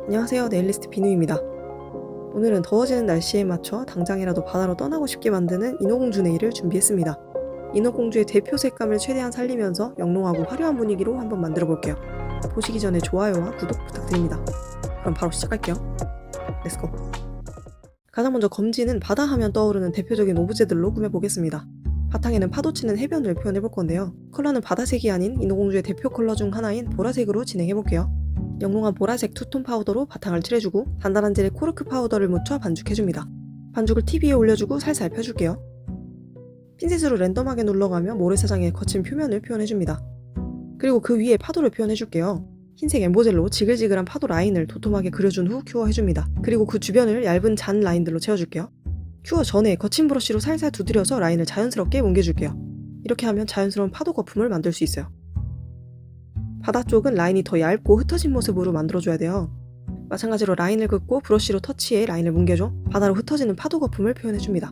안녕하세요, 네일리스트 비누입니다. 오늘은 더워지는 날씨에 맞춰 당장이라도 바다로 떠나고 싶게 만드는 인어공주 네일을 준비했습니다. 인어공주의 대표 색감을 최대한 살리면서 영롱하고 화려한 분위기로 한번 만들어 볼게요. 보시기 전에 좋아요와 구독 부탁드립니다. 그럼 바로 시작할게요. 렛츠고! 가장 먼저 검지는 바다 하면 떠오르는 대표적인 오브제들로 꾸며보겠습니다. 바탕에는 파도 치는 해변을 표현해볼 건데요. 컬러는 바다색이 아닌 인어공주의 대표 컬러 중 하나인 보라색으로 진행해볼게요. 영롱한 보라색 투톤 파우더로 바탕을 칠해주고 단단한 젤에 코르크 파우더를 묻혀 반죽해줍니다. 반죽을 티 위에 올려주고 살살 펴줄게요. 핀셋으로 랜덤하게 눌러가며 모래사장의 거친 표면을 표현해줍니다. 그리고 그 위에 파도를 표현해줄게요. 흰색 엠보젤로 지글지글한 파도 라인을 도톰하게 그려준 후 큐어해줍니다. 그리고 그 주변을 얇은 잔 라인들로 채워줄게요. 큐어 전에 거친 브러쉬로 살살 두드려서 라인을 자연스럽게 옮겨줄게요. 이렇게 하면 자연스러운 파도 거품을 만들 수 있어요. 바다 쪽은 라인이 더 얇고 흩어진 모습으로 만들어줘야 돼요. 마찬가지로 라인을 긋고 브러쉬로 터치해 라인을 뭉개줘 바다로 흩어지는 파도 거품을 표현해줍니다.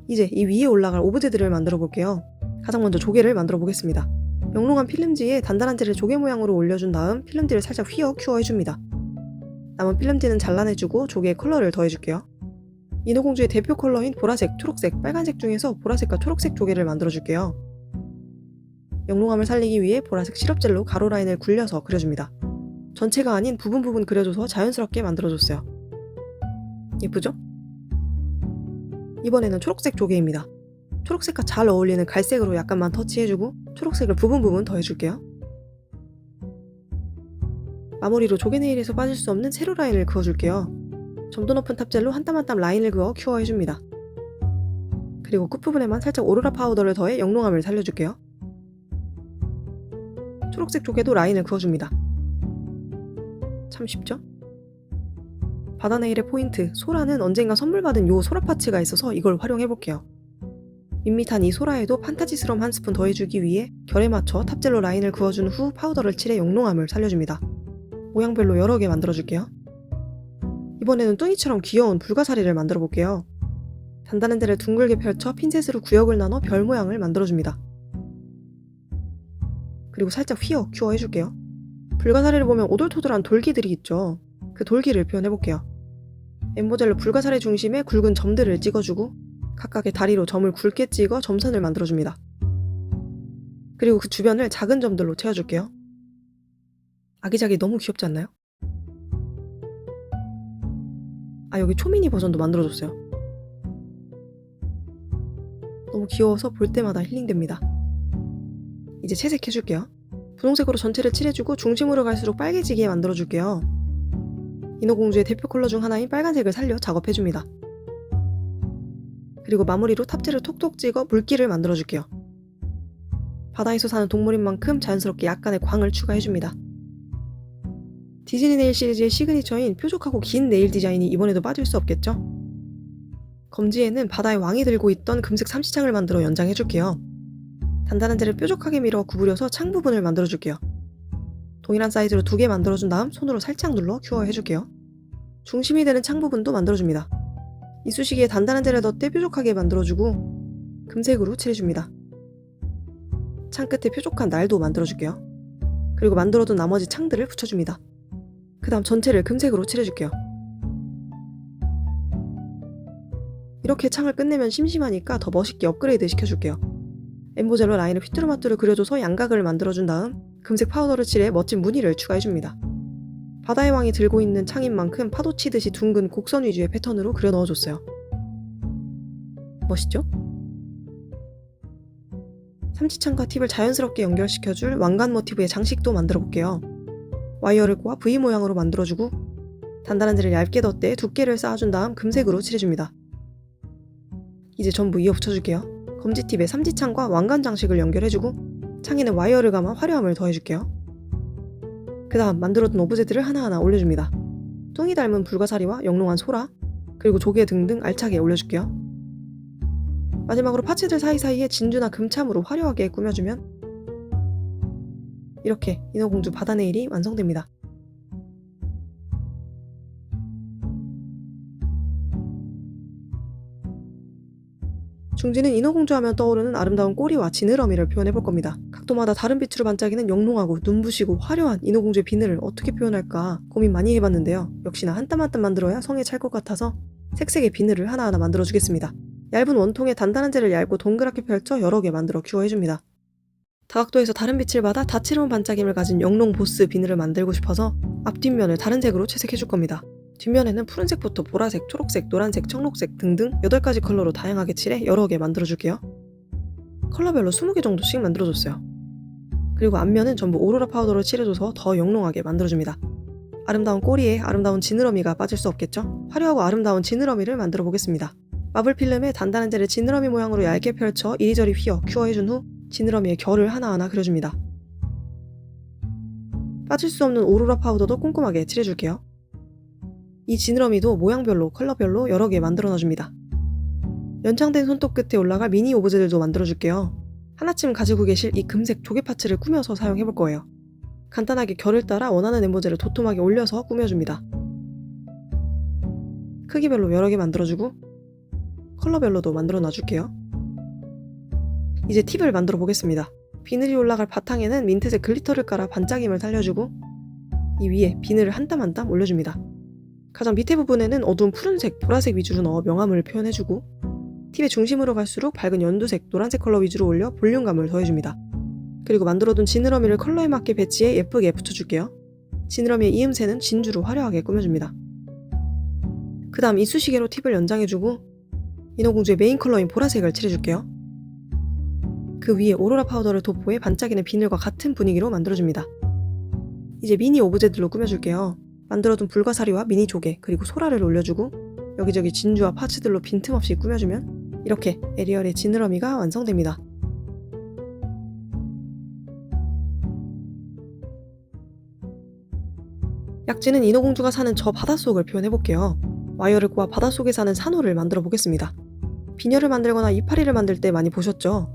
이제 이 위에 올라갈 오브제들을 만들어 볼게요. 가장 먼저 조개를 만들어 보겠습니다. 영롱한 필름지에 단단한 젤을 조개 모양으로 올려준 다음 필름지를 살짝 휘어 큐어해줍니다. 남은 필름지는 잘라내주고 조개의 컬러를 더해줄게요. 인어공주의 대표 컬러인 보라색, 초록색, 빨간색 중에서 보라색과 초록색 조개를 만들어줄게요. 영롱함을 살리기 위해 보라색 시럽젤로 가로 라인을 굴려서 그려줍니다. 전체가 아닌 부분 그려줘서 자연스럽게 만들어줬어요. 예쁘죠? 이번에는 초록색 조개입니다. 초록색과 잘 어울리는 갈색으로 약간만 터치해주고 초록색을 부분 더해줄게요. 마무리로 조개 네일에서 빠질 수 없는 세로 라인을 그어줄게요. 점도 높은 탑젤로 한 땀 한 땀 라인을 그어 큐어해줍니다. 그리고 끝부분에만 살짝 오로라 파우더를 더해 영롱함을 살려줄게요. 초록색 조개도 라인을 그어줍니다. 참 쉽죠? 바다 네일의 포인트, 소라는 언젠가 선물 받은 요 소라 파츠가 있어서 이걸 활용해볼게요. 밋밋한 이 소라에도 판타지스러움 한 스푼 더해주기 위해 결에 맞춰 탑젤로 라인을 그어준 후 파우더를 칠해 영롱함을 살려줍니다. 모양별로 여러 개 만들어줄게요. 이번에는 뚱이처럼 귀여운 불가사리를 만들어볼게요. 단단한 젤을 둥글게 펼쳐 핀셋으로 구역을 나눠 별 모양을 만들어줍니다. 그리고 살짝 휘어 큐어해줄게요. 불가사리를 보면 오돌토돌한 돌기들이 있죠. 그 돌기를 표현해볼게요. 엠보젤로 불가사리 중심에 굵은 점들을 찍어주고 각각의 다리로 점을 굵게 찍어 점선을 만들어줍니다. 그리고 그 주변을 작은 점들로 채워줄게요. 아기자기 너무 귀엽지 않나요? 여기 초미니 버전도 만들어줬어요. 너무 귀여워서 볼 때마다 힐링됩니다. 이제 채색해줄게요. 분홍색으로 전체를 칠해주고 중심으로 갈수록 빨개지게 만들어줄게요. 인어공주의 대표 컬러 중 하나인 빨간색을 살려 작업해줍니다. 그리고 마무리로 탑재를 톡톡 찍어 물기를 만들어줄게요. 바다에서 사는 동물인 만큼 자연스럽게 약간의 광을 추가해줍니다. 디즈니 네일 시리즈의 시그니처인 뾰족하고 긴 네일 디자인이 이번에도 빠질 수 없겠죠? 검지에는 바다의 왕이 들고 있던 금색 삼시창을 만들어 연장해줄게요. 단단한 젤을 뾰족하게 밀어 구부려서 창 부분을 만들어줄게요. 동일한 사이즈로 2개 만들어준 다음 손으로 살짝 눌러 큐어해줄게요. 중심이 되는 창 부분도 만들어줍니다. 이쑤시개에 단단한 젤을 덧대 뾰족하게 만들어주고 금색으로 칠해줍니다. 창 끝에 뾰족한 날도 만들어줄게요. 그리고 만들어둔 나머지 창들을 붙여줍니다. 그 다음 전체를 금색으로 칠해줄게요. 이렇게 창을 끝내면 심심하니까 더 멋있게 업그레이드 시켜줄게요. 엠보젤로 라인을 휘뚜루마뚜루 그려줘서 양각을 만들어준 다음 금색 파우더를 칠해 멋진 무늬를 추가해줍니다. 바다의 왕이 들고 있는 창인 만큼 파도 치듯이 둥근 곡선 위주의 패턴으로 그려 넣어줬어요. 멋있죠? 삼지창과 팁을 자연스럽게 연결시켜줄 왕관 모티브의 장식도 만들어볼게요. 와이어를 꼬아 V 모양으로 만들어주고 단단한 젤을 얇게 덧대 두께를 쌓아준 다음 금색으로 칠해줍니다. 이제 전부 이어 붙여줄게요. 검지팁에 삼지창과 왕관 장식을 연결해주고 창에는 와이어를 감아 화려함을 더해줄게요. 그 다음 만들어둔 오브제들을 하나하나 올려줍니다. 뚱이 닮은 불가사리와 영롱한 소라, 그리고 조개 등등 알차게 올려줄게요. 마지막으로 파츠들 사이사이에 진주나 금참으로 화려하게 꾸며주면 이렇게 인어공주 바다 네일이 완성됩니다. 중지는 인어공주 하면 떠오르는 아름다운 꼬리와 지느러미를 표현해볼 겁니다. 각도마다 다른 빛으로 반짝이는 영롱하고 눈부시고 화려한 인어공주의 비늘을 어떻게 표현할까 고민 많이 해봤는데요. 역시나 한 땀 한 땀 만들어야 성에 찰 것 같아서 색색의 비늘을 하나하나 만들어주겠습니다. 얇은 원통에 단단한 재를 얇고 동그랗게 펼쳐 여러 개 만들어 큐어해줍니다. 다각도에서 다른 빛을 받아 다채로운 반짝임을 가진 영롱 보스 비늘을 만들고 싶어서 앞뒷면을 다른 색으로 채색해줄 겁니다. 뒷면에는 푸른색부터 보라색, 초록색, 노란색, 청록색 등등 8가지 컬러로 다양하게 칠해 여러 개 만들어줄게요. 컬러별로 20개 정도씩 만들어줬어요. 그리고 앞면은 전부 오로라 파우더로 칠해줘서 더 영롱하게 만들어줍니다. 아름다운 꼬리에 아름다운 지느러미가 빠질 수 없겠죠? 화려하고 아름다운 지느러미를 만들어 보겠습니다. 마블 필름에 단단한 젤을 지느러미 모양으로 얇게 펼쳐 이리저리 휘어 큐어해준 후 지느러미의 결을 하나하나 그려줍니다. 빠질 수 없는 오로라 파우더도 꼼꼼하게 칠해줄게요. 이 지느러미도 모양별로 컬러별로 여러 개 만들어 놔줍니다. 연장된 손톱 끝에 올라갈 미니 오브제들도 만들어줄게요. 하나쯤 가지고 계실 이 금색 조개 파츠를 꾸며서 사용해볼 거예요. 간단하게 결을 따라 원하는 엠보제를 도톰하게 올려서 꾸며줍니다. 크기별로 여러 개 만들어주고 컬러별로도 만들어 놔줄게요. 이제 팁을 만들어 보겠습니다. 비늘이 올라갈 바탕에는 민트색 글리터를 깔아 반짝임을 살려주고 이 위에 비늘을 한 땀 한 땀 올려줍니다. 가장 밑에 부분에는 어두운 푸른색, 보라색 위주로 넣어 명암을 표현해주고 팁의 중심으로 갈수록 밝은 연두색, 노란색 컬러 위주로 올려 볼륨감을 더해줍니다. 그리고 만들어둔 지느러미를 컬러에 맞게 배치해 예쁘게 붙여줄게요. 지느러미의 이음새는 진주로 화려하게 꾸며줍니다. 그 다음 이쑤시개로 팁을 연장해주고 인어공주의 메인 컬러인 보라색을 칠해줄게요. 그 위에 오로라 파우더를 도포해 반짝이는 비늘과 같은 분위기로 만들어줍니다. 이제 미니 오브제들로 꾸며줄게요. 만들어둔 불가사리와 미니 조개 그리고 소라를 올려주고 여기저기 진주와 파츠들로 빈틈없이 꾸며주면 이렇게 에리얼의 지느러미가 완성됩니다. 약지는 인어공주가 사는 저 바닷속을 표현해볼게요. 와이어를 꼬아 바닷속에 사는 산호를 만들어 보겠습니다. 비녀를 만들거나 이파리를 만들 때 많이 보셨죠?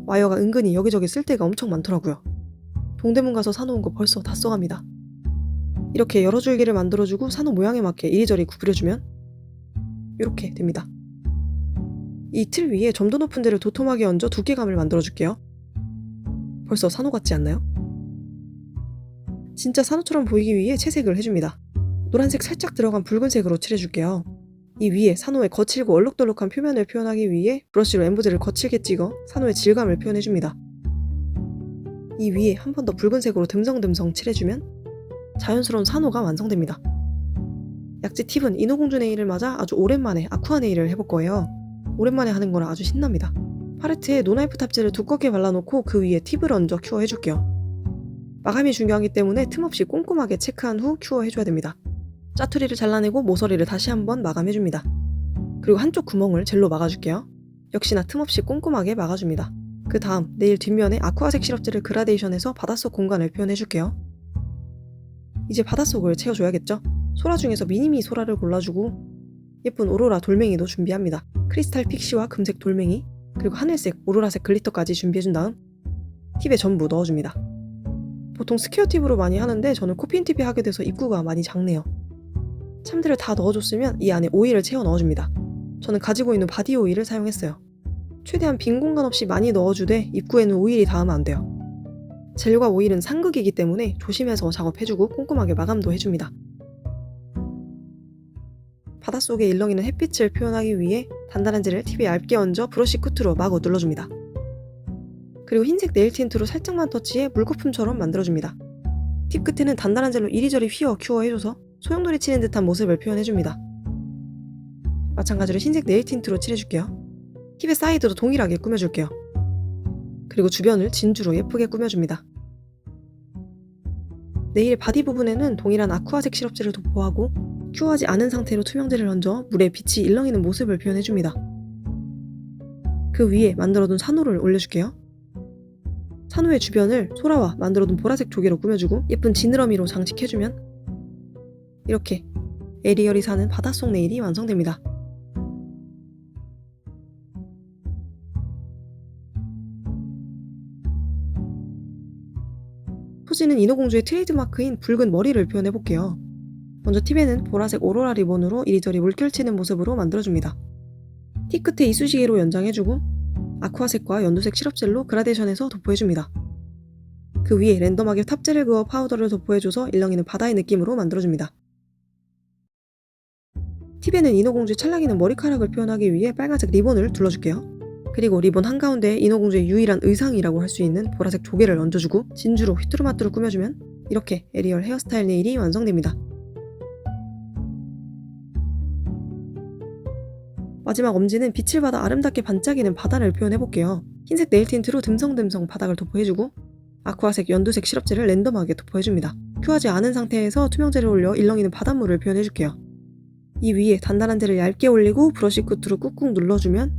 와이어가 은근히 여기저기 쓸 데가 엄청 많더라고요. 동대문 가서 사놓은 거 벌써 다 써갑니다. 이렇게 여러 줄기를 만들어주고 산호 모양에 맞게 이리저리 구부려주면 이렇게 됩니다. 이 틀 위에 점도 높은 데를 도톰하게 얹어 두께감을 만들어줄게요. 벌써 산호 같지 않나요? 진짜 산호처럼 보이기 위해 채색을 해줍니다. 노란색 살짝 들어간 붉은색으로 칠해줄게요. 이 위에 산호의 거칠고 얼룩덜룩한 표면을 표현하기 위해 브러쉬로 엠보제를 거칠게 찍어 산호의 질감을 표현해줍니다. 이 위에 한 번 더 붉은색으로 듬성듬성 칠해주면 자연스러운 산호가 완성됩니다. 약지 팁은 인어공주 네일을 맞아 아주 오랜만에 아쿠아 네일을 해볼 거예요. 오랜만에 하는 거라 아주 신납니다. 팔레트에 노나이프 탑재를 두껍게 발라놓고 그 위에 팁을 얹어 큐어 해줄게요. 마감이 중요하기 때문에 틈없이 꼼꼼하게 체크한 후 큐어 해줘야 됩니다. 짜투리를 잘라내고 모서리를 다시 한번 마감해줍니다. 그리고 한쪽 구멍을 젤로 막아줄게요. 역시나 틈없이 꼼꼼하게 막아줍니다. 그 다음 네일 뒷면에 아쿠아색 시럽젤을 그라데이션해서 바닷속 공간을 표현해줄게요. 이제 바닷속을 채워줘야겠죠? 소라 중에서 미니미 소라를 골라주고 예쁜 오로라 돌멩이도 준비합니다. 크리스탈 픽시와 금색 돌멩이 그리고 하늘색, 오로라색 글리터까지 준비해준 다음 팁에 전부 넣어줍니다. 보통 스퀘어 팁으로 많이 하는데 저는 코핀 팁에 하게 돼서 입구가 많이 작네요. 참들을 다 넣어줬으면 이 안에 오일을 채워 넣어줍니다. 저는 가지고 있는 바디 오일을 사용했어요. 최대한 빈 공간 없이 많이 넣어주되 입구에는 오일이 닿으면 안 돼요. 젤과 오일은 상극이기 때문에 조심해서 작업해주고 꼼꼼하게 마감도 해줍니다. 바닷속에 일렁이는 햇빛을 표현하기 위해 단단한 젤을 팁에 얇게 얹어 브러쉬 끝으로 마구 눌러줍니다. 그리고 흰색 네일 틴트로 살짝만 터치해 물거품처럼 만들어줍니다. 팁 끝에는 단단한 젤로 이리저리 휘어 큐어해줘서 소용돌이 치는 듯한 모습을 표현해줍니다. 마찬가지로 흰색 네일 틴트로 칠해줄게요. 팁의 사이드도 동일하게 꾸며줄게요. 그리고 주변을 진주로 예쁘게 꾸며줍니다. 네일 바디 부분에는 동일한 아쿠아색 시럽젤을 도포하고 큐어하지 않은 상태로 투명젤을 얹어 물에 빛이 일렁이는 모습을 표현해줍니다. 그 위에 만들어둔 산호를 올려줄게요. 산호의 주변을 소라와 만들어둔 보라색 조개로 꾸며주고 예쁜 지느러미로 장식해주면 이렇게 에리얼이 사는 바닷속 네일이 완성됩니다. 소지는 인어공주의 트레이드마크인 붉은 머리를 표현해볼게요. 먼저 팁에는 보라색 오로라 리본으로 이리저리 물결치는 모습으로 만들어줍니다. 티 끝에 이쑤시개로 연장해주고 아쿠아색과 연두색 시럽젤로 그라데이션해서 도포해줍니다. 그 위에 랜덤하게 탑젤을 그어 파우더를 도포해줘서 일렁이는 바다의 느낌으로 만들어줍니다. 팁에는 인어공주의 찰랑이는 머리카락을 표현하기 위해 빨간색 리본을 둘러줄게요. 그리고 리본 한가운데에 인어공주의 유일한 의상이라고 할 수 있는 보라색 조개를 얹어주고 진주로 휘뚜루마뚜루 꾸며주면 이렇게 에리얼 헤어스타일 네일이 완성됩니다. 마지막 엄지는 빛을 받아 아름답게 반짝이는 바다를 표현해볼게요. 흰색 네일 틴트로 듬성듬성 바닥을 도포해주고 아쿠아색 연두색 시럽젤을 랜덤하게 도포해줍니다. 큐하지 않은 상태에서 투명젤을 올려 일렁이는 바닷물을 표현해줄게요. 이 위에 단단한 젤을 얇게 올리고 브러쉬 끝으로 꾹꾹 눌러주면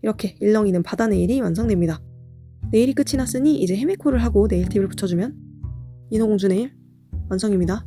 이렇게 일렁이는 바다 네일이 완성됩니다. 네일이 끝이 났으니 이제 헤메코를 하고 네일팁을 붙여주면 인어공주 네일 완성입니다.